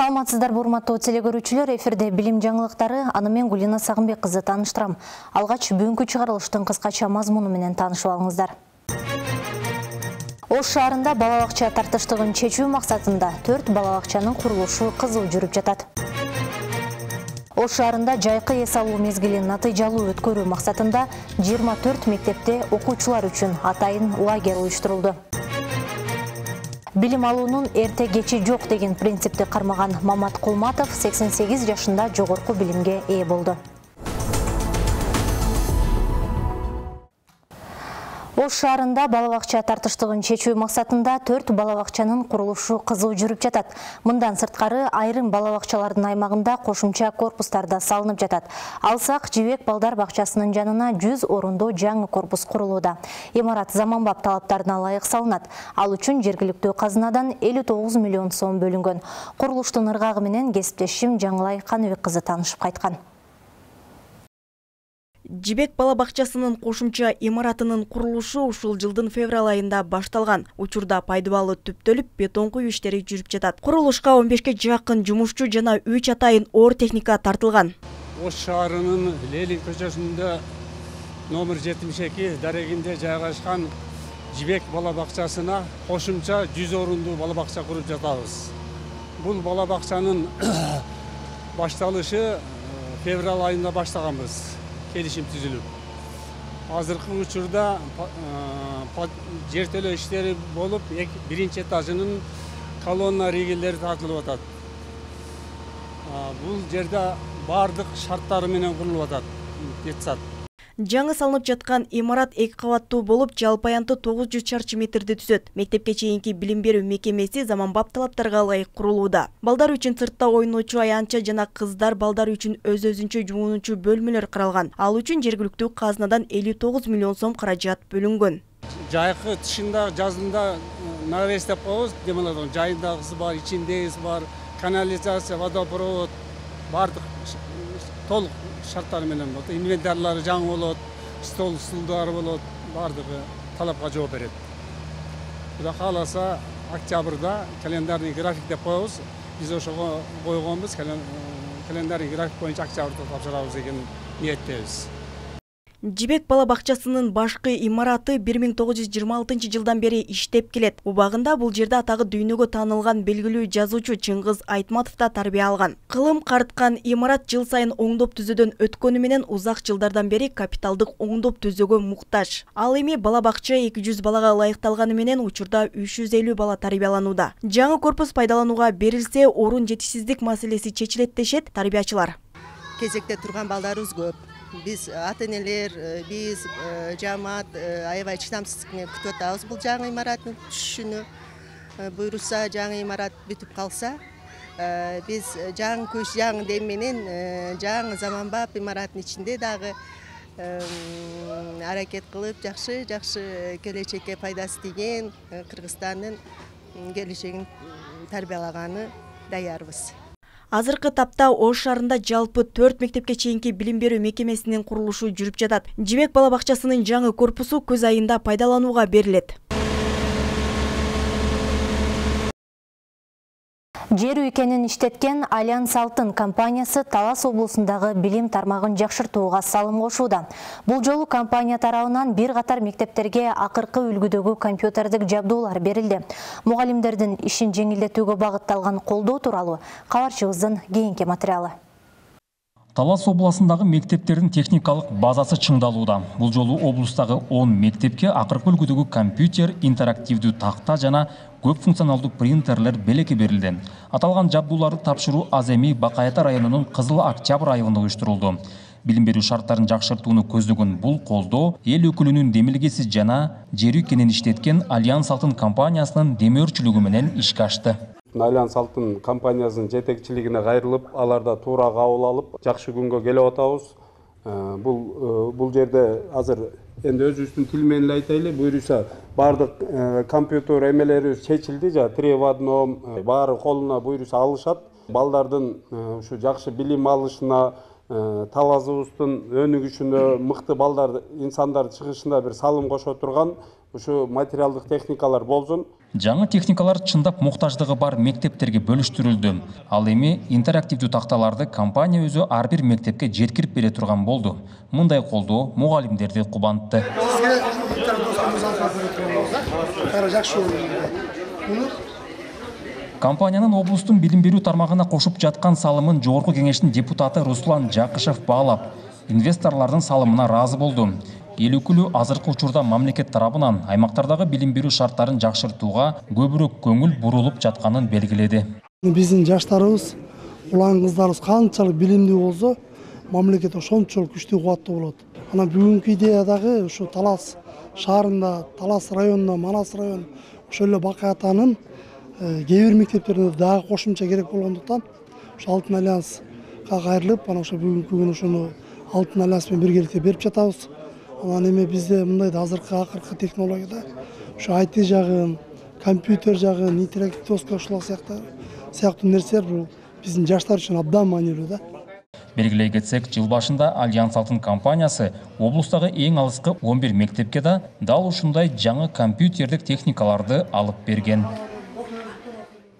Саламатсыздар урматтуу телекөрүүчүлөр, эфирде билим жаңылыктары, аны мен Гулина Сагынбек кызы тааныштырам. Алгач бүгүнкү чыгарылыштын кыскача мазмуну менен таанышып алыңыздар. Ош шаарында бала бакча тартыштыгын чечүү максатында 4 бала бакчанын курулушу кызуу жүрүп жатат. Ош шаарында жайкы эс алуу мезгилин натыйжалуу өткөрүү максатында 24 мектепте окуучулар үчүн атайын лагерь уюштурулду. Билим алуунун эрте кечи жок деген принципти кармаган Мамат Кулматов 88 жашында жогорку билимге ээ болду. Ош шаарында бала бакча тартыштыгын чечүү максатында 4 бала бакчанын курулушу кызуу жүрүп жатат. Мындан сырткары айрым бала бакчалардын аймагында кошумча корпустар да салынып жатат. Алсак Жибек балдар бакчасынын жанына 100 орундуу жаңы корпус курулууда. Имарат заманбап талаптарына ылайык салынат. Ал үчүн жергиликтүү казынадан 59 миллион сом бөлүнгөн. Курулуштун ыргагы менен кесиптешим Жаңылай Каныбек кызы таанышып кайткан. Жибек бала бакчасынын кошумча имаратынын курулушу ушул жылдын февраль айында башталган. Учурда пайдыбалы түптөлүп, бетон куюу иштери жүрүп жатат. Курулушка 15 жакын жумушчу жана 3 атайын оор техника тартылган. Ош шаарынын Ленин көчөсүндө номер 72 дарегинде жайгашкан Жибек бала бакчасына кошумча 100 орундуу бала бакча куруп жатабыз. Бул бала бакчанын башталышы февраль айында баштаганбыз. Келишим түзүлүп. Азыркы учурда жер төлөө иштери болуп, биринчи этажынын колонна ригелдери тартылып атат. Бул жерде бардык шарттары менен курулуп атат. Жетсат. Жаңы салынып жаткан имарат 2 кабаттуу болуп, жалпы аянты 900 чарчы метрди түзөт. Мектепке чейинки билим берүү мекемеси заманбап талаптарга ылайык курулууда. Балдар үчүн сыртта ойночу аянтча жана кыздар балдар үчүн өз-өзүнчө жуунуучу бөлмөлөр каралган. Ал үчүн жергиликтүү казынадан 59 миллион сом каражат бөлүнгөн. Жайкы тышында, жазында навес деп коебуз, демалат. Жайындагысы бар, ичиндегиси бар, канализация, водопровод, бардык толук шарттары менен болот. Инвентарлары жаңы болот, стол стулдары болот, бардыгы талапка жооп берет. Кудай кааласа, октябрда календарный график деп коебуз. Биз ошого койгонбуз, календарный график боюнча октябрда тапшырабыз деген ниеттебиз. Жибек бала бакчасынын башкы имараты 1926 жылдан бери иштеп келет. Убагында бул жерде атагы дүйнөгө таанылган белгилүү жазуучу Чыңгыз Айтматов да тарбия алган. Кылым карыткан имарат жыл сайын оңдоп түзөөдөн өткөнү менен узак жылдардан бери капиталдык оңдоп түзөөгө муктаж. Ал эми бала бакча 200 балага ылайыкталганы менен учурда 350 бала тарбияланууда. Жаңы корпус пайдаланууга берилсе, орун жетишсиздик маселеси чечилет дешет тарбиячылар. Кезекте турган балдарыбыз көп. Biz ата-энелер, biz жамаат аябай чыдамсыз күтүп атабыз бул жаңы имараттын түшүшүнү. Буйруса жаңы имарат бүтүп калса, биз жаңы күч, жаңы дем менен жаңы заманбап имараттын ичинде дагы аракет кылып, жакшы келечекке пайдасы тийген Кыргызстандын келечегин тарбиялаганы даярбыз. Азыркы тапта Ош шаарында жалпы 4 мектепке чейинки билим берүү мекемесинин курулушу жүрүп жатат. Жибек бала бакчасынын жаңы корпусу көз айында пайдаланууга берилет. Жер үйкенин иштеткен Альянс Алтын компаниясы Талас облусундагы билим тармагын жакшыртууга салым кошууда. Бул жолу компания тарабынан бир катар мектептерге акыркы үлгүдөгү компьютердик жабдуулар берилди. Мугалимдердин ишин жеңилдетүүгө багытталган колдоо тууралуу кабарчыбыздын кийинки материалы. Талас обласындагы мектептердин техникалык базасы чыңдалууда. Бул жолу облустагы 10 мектепке акыркы үлгүдөгү компьютер, интерактивдүү такта жана көп функционалдуу принтерлер белеки берилди. Аталган жабдууларды тапшыруу аз эми Бакай Ата районунун Кызыл Октябрь айылында уюштурулду. Билим берүү шарттарын жакшыртууну көздөгөн бул колдоо эл өкүлүнүн демилгеси жана жер үйкенин иштеткен Альянс Алтын компаниясынын демөөрчүлүгү менен ишке ашты. Альянс Алтын компаниясынын жетекчилигине кайрылып, аларда туура кабыл алып, жакшы күнгө келип атабыз. Бул жерде азыр энди өзүбүздүн тил менен айтайлы, буюрса бардык компьютер эмелери чечилди, жа 3 в 1, баары колуна буюрса алышат. Балдардын ушу жакшы билим алышына, талазыбыздын өнүгүшүнө, мыкты балдар, инсандар чыгышына бир салым кошо турган ушу материалдык техникалар болсун. Жаңы техникалар чындап муктаждыгы бар мектептерге бөлүштүрүлдү. Ал эми интерактивдүү такталарды компания өзү ар бир мектепке жеткирип бере турган болду. Мындай колдоо мугалимдерди кубантты. Компаниянын облустун билим берүү тармагына кошуп жаткан салымын Жогорку кеңештин депутаты Руслан Жакышев баалап, инвесторлордун салымына разы болду. Эл өкүлү азыркы учурда мамлекет тарабынан аймактардагы билим берүү шарттарын жакшыртууга көбүрөөк көңүл бурулуп жатканын белгиледи. Биздин жаштарыбыз, улан кыздарыбыз канчалык билимдүү болсо, мамлекет ошончолук күчтүү кубаттуу болот. Анан бүгүнкү идеядагы ушу Талас шаарында, Талас районунда, Манас район ошол эле Бакай атанын кээ бир мектептеринде дагы кошумча керек болгондуктан ушу Алтын альянска кайрылып, анан ошо бүгүнкү күнү ушуну Алтын альянс менен биргеликте берип жатабыз. Анан эми бизде мындай акыркы технологияда ушу IT жагын, компьютер жагын, интерактивдүү доска ушулар сыяктуу нерселер бул биздин жаштар үчүн абдан маанилүү да. Белгилей кетсек, жыл башында Альянс Алтын компаниясы облустагы эң алыскы 11 мектепке да дал ушундай жаңы компьютердик техникаларды алып берген.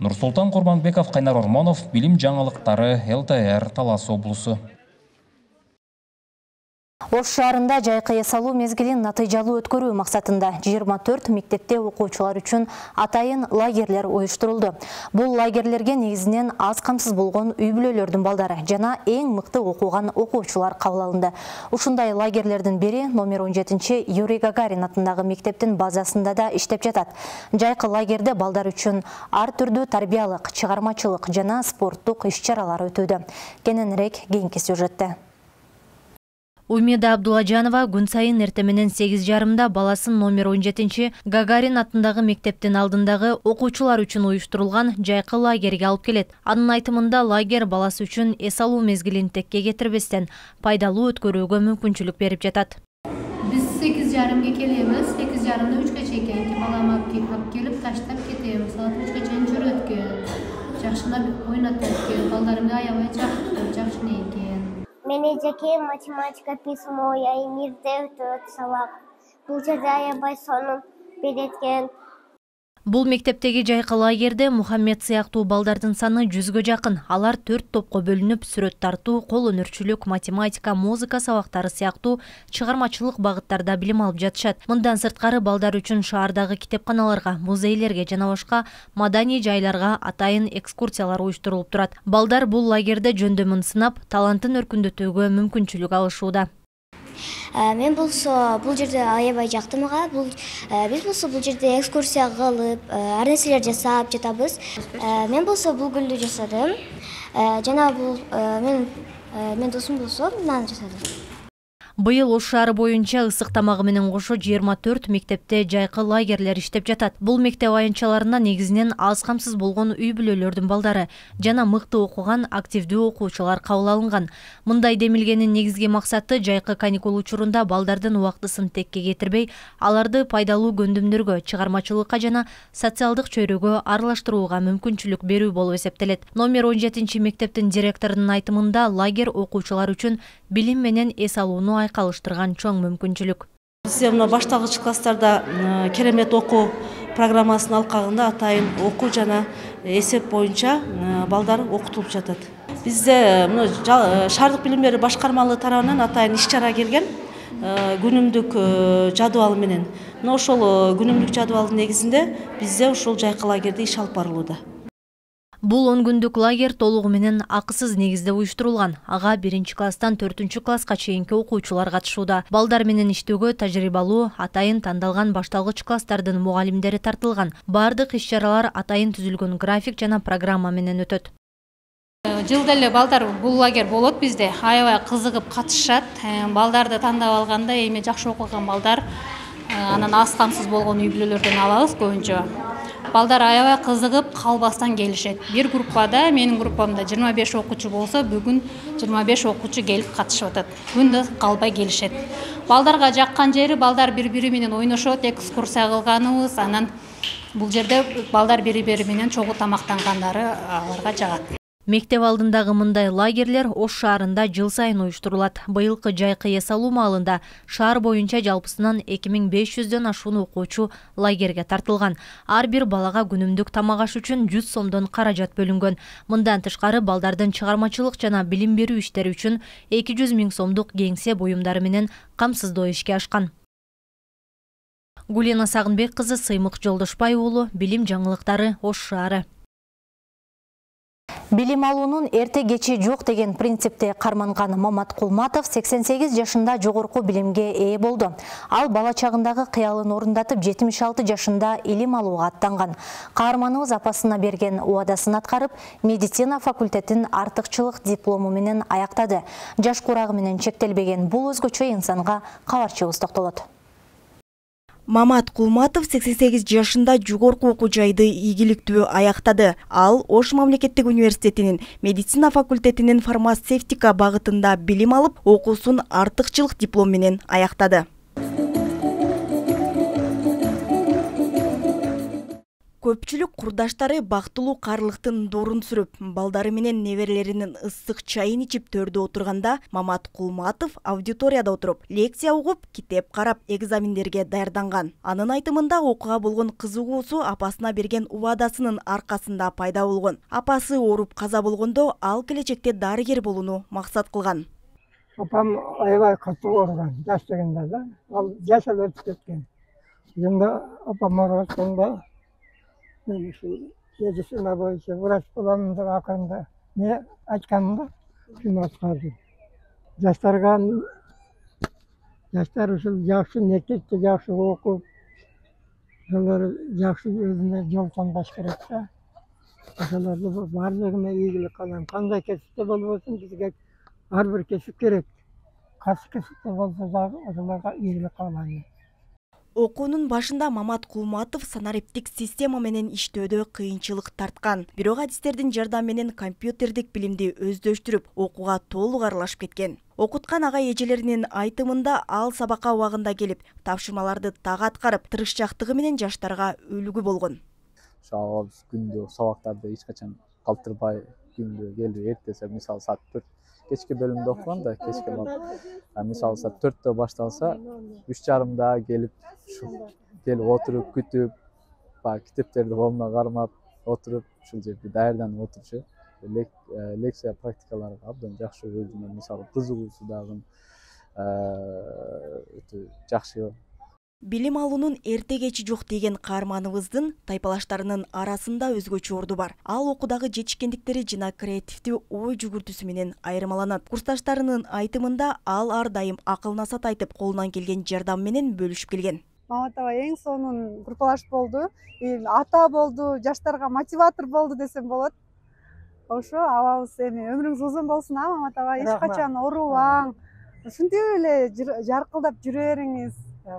Нурсултан Курманбеков, Кайнар Ормонов, билим жаңылыктары, ЛТР, Талас облусу. Ош шаарында жайкы эс алуу мезгилин натыйжалуу өткөрүү максатында 24 мектепте окуучулар үчүн атайын лагерлер уюштурулду. Бул лагерлерге негизинен аз камсыз болгон үй бүлөлөрдүн балдары жана эң мыкты окуган окуучулар кабыл алынды. Ушундай лагерлердин бири номер 17 Юрий Гагарин атындагы мектептин базасында да иштеп жатат. Жайкы лагерде балдар үчүн ар түрдүү тарбиялык, чыгармачылык жана спорттук иш-чаралар өтүүдө. Кененирээк кийинки сюжетте. Умида Абдулажанова күн сайын эртеменен 8:30 баласын номер 17 Гагарин атындагы мектептин алдындагы окуучулар үчүн уюштурулган жайкы лагерге алып келет. Анын айтымында лагер баласы үчүн эс алуу мезгилин текке кетирбестен пайдалуу өткөрүүгө мүмкүнчүлүк берип жатат. Биз 8:30 келебиз, 8:30 3-кө чейин балам алып келип таштап кетем. Саат 3-кө чейин жүрөткө. Жакшылап ойнотот, балдарымды аябай жакшы экен. Мене жеке математика письмо, я эмирде өтөт сабак. Бул жерде аябай сонун береткен. Бул мектептеги жайкы лагерде Мухаммед сыяктуу балдардын саны 100гө жакын. Алар 4 топко бөлүнүп, сүрөт тартуу, кол өнөрчүлүк, математика, музыка сабактары сыяктуу чыгармачылык багыттарда билим алып жатышат. Мындан сырткары балдар үчүн шаардагы китепканаларга, музейлерге жана башка маданий жайларга атайын экскурсиялар уюштурулуп турат. Балдар бул лагерде жөндөмүн сынап, талантын өркүндөтүүгө мүмкүнчүлүк алышууда. Мен болсо бул жерде аябай жактым ага. Биз болсо бул жерде экскурсия кылып, ар нерселер жасап жатабыз. Мен болсо бул гүлдү жасадым. Жана бул мен досум болсо мынаны жасадым. Быйыл Ош шаары боюнча ысык тамагы менен кошо 24 мектепте жайкы лагерлер иштеп жатат. Бул мектеп аянтчаларына негизинен аз камсыз болгон үй бүлөлөрдүн балдары жана мыкты окуган активдүү окуучулар кабыл алынган. Мындай демилгенин негизги максаты жайкы каникул учурунда балдардын убактысын текке кетирбей, аларды пайдалуу көндүмдөргө, чыгармачылыкка жана социалдык чөйрөгө аралаштырууга мүмкүнчүлүк берүү болуп эсептелет. Номер 17 мектептин директорунун айтымында лагер окуучулар үчүн билим менен эс алууну айкалыштырган чоң мүмкүнчүлүк. Бизде мына башталгыч класстарда керемет окуу программасынын алкагында атайын окуу жана эсеп боюнча балдар окутулуп жатат. Бизде шаардык билим берүү башкармалыгы тарабынан атайын иш-чара келген күнүмдүк жадыбал менен. Мына ошол күнүмдүк жадыбалдын негизинде бизде ушул жайкы лагерде иш алып барылууда. Бул 10 күндүк лагерь толугу менен акысыз негизде уюштурулган. Ага 1-класстан 4-класска чейинки окуучулар катышууда. Балдар менен иштөөгө тажрыйбалуу, атайын тандалган башталгыч класстардын мугалимдери тартылган. Бардык иш-чаралар атайын түзүлгөн график жана программа менен өтөт. Жылда эле балдар бул лагерь болот бизде. Аябай кызыгып катышат. Балдарды тандап алганда эми жакшы окуган балдар, анан аз камсыз болгон үй бүлөлөрдөн алабыз көбүнчө. Балдар аябай кызыгып калбастан келишет. Бир группада, менин группамда 25 окуучу болсо, бүгүн 25 окуучу келип катышып атат. Күндө калбай келишет. Балдарга жаккан жери балдар бири-бири менен ойношот, экскурсия кылганыбыз, анан бул жерде балдар бири-бири менен чогуу тамактангандары аларга жагат. Мектеп алдындагы мындай лагерлер Ош шаарында жыл сайын уюштурулат. Быйылкы жайкы эс алуу маалында шаар боюнча жалпысынан 2500дөн ашуун окуучу лагерге тартылган. Ар бир балага күнүмдүк тамак аш үчүн 100 сомдон каражат бөлүнгөн. Мындан тышкары балдардын чыгармачылык жана билим берүү иштери үчүн 200 000 сомдук кеңсе буюмдары менен камсыздоо ишке ашкан. Гулена Сагынбек кызы, Сыймык Жолдошбай уулу, билим жаңылыктары, Ош шаары. Билим алуунун эрте кечи жок деген принципте карманган Мамат Кулматов 88 жашында жогорку билимге ээ болду. Ал бала чагындагы кыялын орундатып 76 жашында илим алууга аттанган. Каарманыбыз апасына берген убадасын аткарып, медицина факультетин артыкчылык диплому менен аяктады. Жаш курагы менен чектелбеген бул өзгөчө инсанга кабарчыбыз токтолот. Мамат Кулматов 88 жашында жогорку окуу жайды ийгиликтүү аяктады. Ал Ош мамлекеттик университетинин медицина факультетинин фармацевтика багытында билим алып, окуусун артыкчылык диплом менен аяктады. Көпчүлүк курдаштары бактылуу карлыктын дорун сүрүп, балдары менен неберелеринин ысык чайын ичип төрдө отурганда, Мамат Кулматов аудиторияда отуруп, лекция угуп, китеп карап, экзамендерге даярданган. Анын айтымында окууга болгон кызыгуусу апасына берген убадасынын аркасында пайда болгон. Апасы ооруп каза болгондо, ал келечекте дарыгер болууну максат кылган. Апам аябай катуу ооруган, жаштыгында да, ал жашап өтүп кеткен. Енді апам ооруганда медицина боюнча врач боламын деп акырында не айтканымда шуну аткарды. Жаштар ушул жакшы мектепте жакшы окуп, ошолор жакшы өзүнө жол тандаш керек да. Ошолорду баардыгына ийгилик кылам. Кандай кесипте болбосун, бизге ар бир кесип керек. Кайсы кесипте болсо дагы ошолорго ийгилик кылам. Окуунун башында Мамат Кулматов санариптик система менен иштөөдө кыйынчылык тарткан. Бирок адистердин жардамы менен компьютердик билимди өздөштүрүп, окууга толук аралашып кеткен. Окуткан ага эжелеринин айтымында ал сабакка убагында келип, тапшырмаларды так аткарып, тырышчактыгы менен жаштарга үлгү болгон. Ошол күндө сабактарды эч качан калтырбай, күндө келип эртесе, мисалы саат 4 кечки бөлүмдө окуган да, кечки мисалы саат 4тө башталса, 3:30 келип отуруп, күтүп, китептерди колуна кармап, отуруп, ушул жерде даярданып отурчу. Лекция практикаларга абдан жакшы өзүнө, мисалы кызыгуусу дагы өтө жакшы. Билим алуунун эрте кечи жок деген каарманыбыздын тайпалаштарынын арасында өзгөчө орду бар. Ал окуудагы жетишкендиктери жана креативдүү ой жүгүртүүсү менен айырмаланат. Курсташтарынын айтымында ал ар дайым акыл насаат айтып, колунан келген жардам менен бөлүшүп келген. Мамат аба эң сонун группалаш болду, ата болду, жаштарга мотиватор болду десем болот. Ошо абабыз эми өмүрүңүз узун болсун, Мамат аба, эч качан оорубаң, ушинтип эле жаркылдап жүрө бериңиз.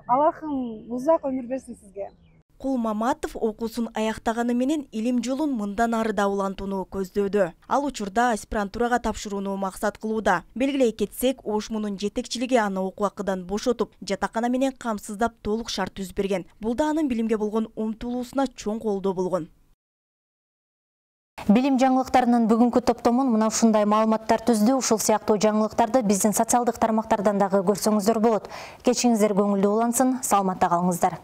Аллахым узак өмүр берсин сизге. Кул Маматов окуусун аяктаганы менен илим жолун мындан ары да улантууну көздөөдө. Ал учурда аспирантурага тапшырууну максат кылууда. Белгилей кетсек, ОШМУнун жетекчилиги аны окуу акыдан бошотуп, жатакана менен камсыздап толук шарт түзүп берген. Бул да анын билимге болгон умтулуусуна чоң колдоо болгон. Билим жаңылыктарынын бүгүнкү топтомун мына ушундай маалыматтар түздү. Ушул сыяктуу жаңылыктарды биздин социалдык тармактардан дагы көрсөңүздөр болот. Кечиңиздер көңүлдүү улансын, саламатта калыңыздар.